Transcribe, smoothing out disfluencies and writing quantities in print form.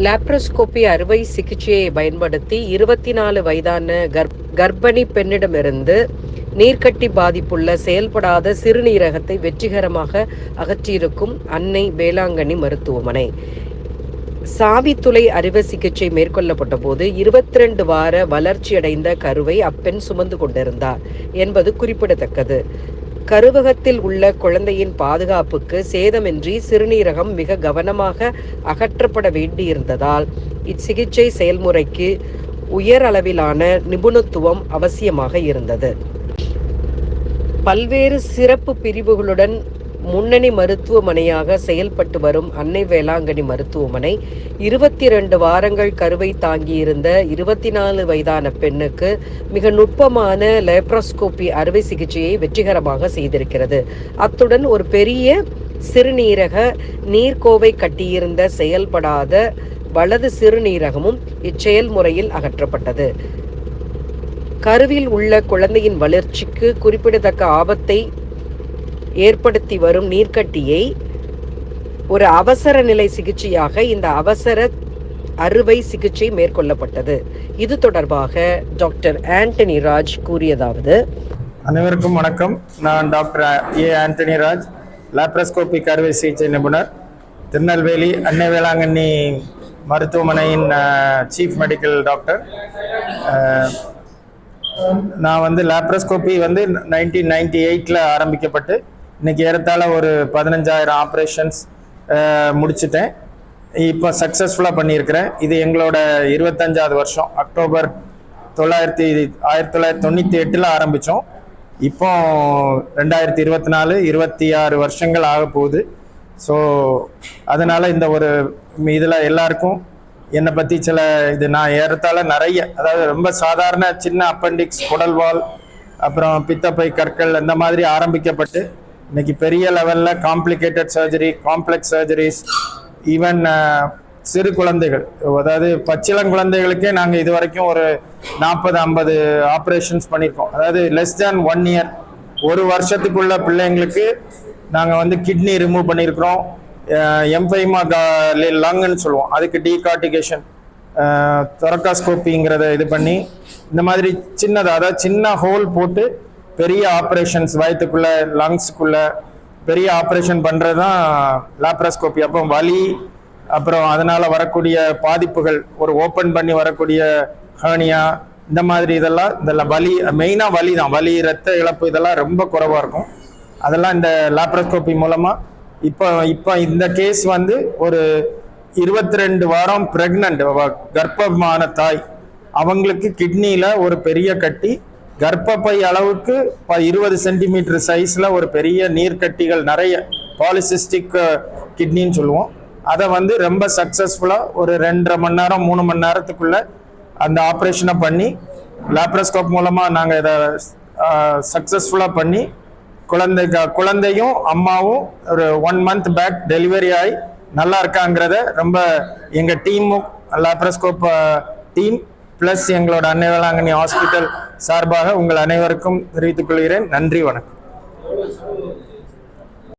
Laparoscopy அறுவை சிகிச்சையை பயன்படுத்தி 24 வயதான கர்ப்பிணி பெண்ணிடமிருந்து நீர்க்கட்டி பாதிப்புள்ள செயல்படாத சிறுநீரகத்தை வெற்றிகரமாக அகற்றியிருக்கும் அன்னை வேளாங்கண்ணி மருத்துவமனை. சாவித்துளை அறுவை சிகிச்சை மேற்கொள்ளப்பட்ட போது 22 வார வளர்ச்சியடைந்த கருவை அப்பெண் சுமந்து கொண்டிருந்தார் என்பது குறிப்பிடத்தக்கது. கருவகத்தில் உள்ள குழந்தையின் பாதுகாப்புக்கு சேதமின்றி சிறுநீரகம் மிக கவனமாக அகற்றப்பட வேண்டியிருந்ததால் இச்சிகிச்சை செயல்முறைக்கு உயர் அளவிலான நிபுணத்துவம் அவசியமாக இருந்தது. பல்வேறு சிறப்பு பிரிவுகளுடன் முன்னணி மருத்துவமனையாக செயல்பட்டு வரும் அன்னை வேளாங்கண்ணி மருத்துவமனை 22 வாரங்கள் கருவை தாங்கியிருந்த 24 வயதான பெண்ணுக்கு மிக நுட்பமான லேப்ரோஸ்கோபி அறுவை சிகிச்சையை வெற்றிகரமாக செய்திருக்கிறது. அத்துடன் ஒரு பெரிய சிறுநீரக நீர்க்கோவை கட்டியிருந்த செயல்படாத வலது சிறுநீரகமும் இச்செயல்முறையில் அகற்றப்பட்டது. கருவில் உள்ள குழந்தையின் வளர்ச்சிக்கு குறிப்பிடத்தக்க ஆபத்தை ஏற்படுத்தி வரும் நீர்க்கட்டியை ஒரு அவசர நிலை சிகிச்சையாக இந்த அவசர அறுவை சிகிச்சை மேற்கொள்ளப்பட்டது. இது தொடர்பாக டாக்டர் ஆண்டனி ராஜ் கூறியதாவது: அனைவருக்கும் வணக்கம். நான் டாக்டர் ஆண்டனி ராஜ், லாப்ரோஸ்கோபிக் அறுவை சிகிச்சை நிபுணர், திருநெல்வேலி அன்னை வேளாங்கண்ணி மருத்துவமனையின் சீஃப் மெடிக்கல் டாக்டர். நான் லாப்ரோஸ்கோபி 1998 ஆரம்பிக்கப்பட்டு இன்னைக்கு ஏறத்தாழ ஒரு 15,000 ஆப்ரேஷன்ஸ் முடிச்சுட்டேன். இப்போ சக்ஸஸ்ஃபுல்லாக பண்ணியிருக்கிறேன். இது எங்களோட 25வது வருஷம். அக்டோபர் 1998 ஆரம்பித்தோம். இப்போ 2024 26 வருஷங்கள் ஆக போகுது. ஸோ அதனால் இந்த ஒரு இதில் எல்லாருக்கும் என்னை பற்றி நான் ஏறத்தாழ நிறைய, அதாவது ரொம்ப சாதாரண சின்ன அப்பெண்டிக்ஸ், குடல்வால், அப்புறம் பித்தப்பை கற்கள் இந்த மாதிரி ஆரம்பிக்கப்பட்டு இன்னைக்கு பெரிய லெவலில் complicated surgery, complex surgeries, even சிறு குழந்தைகள், அதாவது பச்சிளங்குழந்தைகளுக்கே நாங்கள் இது வரைக்கும் ஒரு 40-50 ஆப்ரேஷன்ஸ் பண்ணியிருக்கோம். அதாவது லெஸ் தேன் 1 இயர், ஒரு வருஷத்துக்குள்ள பிள்ளைங்களுக்கு நாங்கள் கிட்னி ரிமூவ் பண்ணியிருக்கிறோம். எம்பைமா லங்னு சொல்லுவோம், அதுக்கு டீகார்டிகேஷன், தொரக்காஸ்கோப்பிங்கிறத இது பண்ணி இந்த மாதிரி சின்னதாக, அதாவது சின்ன ஹோல் போட்டு பெரிய ஆப்ரேஷன்ஸ், வயிற்றுக்குள்ள லங்ஸுக்குள்ள பெரிய ஆப்ரேஷன் பண்ணுறது தான் லாப்ரோஸ்கோப்பி. அப்போ வலி, அப்புறம் அதனால் வரக்கூடிய பாதிப்புகள், ஒரு ஓப்பன் பண்ணி வரக்கூடிய ஹர்னியா, இந்த மாதிரி இதெல்லாம் வலி, மெயினாக வலி தான், வலி, ரத்த இழப்பு இதெல்லாம் ரொம்ப குறைவாக இருக்கும். அதெல்லாம் இந்த லாப்ரோஸ்கோப்பி மூலமாக இப்போ இந்த கேஸ் ஒரு 22 வாரம் பிரெக்னன்ட், கர்ப்பமான தாய், அவங்களுக்கு கிட்னியில் ஒரு பெரிய கட்டி, கர்ப்பப்பை அளவுக்கு 20 சென்டிமீட்டர் சைஸில் ஒரு பெரிய நீர்க்கட்டிகள், நிறைய பாலிசிஸ்டிக் கிட்னின்னு சொல்லுவோம். அதை ரொம்ப சக்ஸஸ்ஃபுல்லாக ஒரு 2.5 மணி நேரம் 3 மணி நேரத்துக்குள்ள அந்த ஆப்ரேஷனை பண்ணி லாப்ரோஸ்கோப் மூலமாக நாங்கள் இதை சக்ஸஸ்ஃபுல்லாக பண்ணி குழந்தையும் அம்மாவும் ஒரு 1 மந்த் பேக் டெலிவரி ஆகி நல்லா இருக்காங்கிறத ரொம்ப எங்கள் டீமும், லாப்ரோஸ்கோப் டீம் ப்ளஸ் எங்களோட அன்னை வேளாங்கண்ணி ஹாஸ்பிட்டல் சார்பாக உங்கள் அனைவருக்கும் தெரிவித்துக் கொள்கிறேன். நன்றி, வணக்கம்.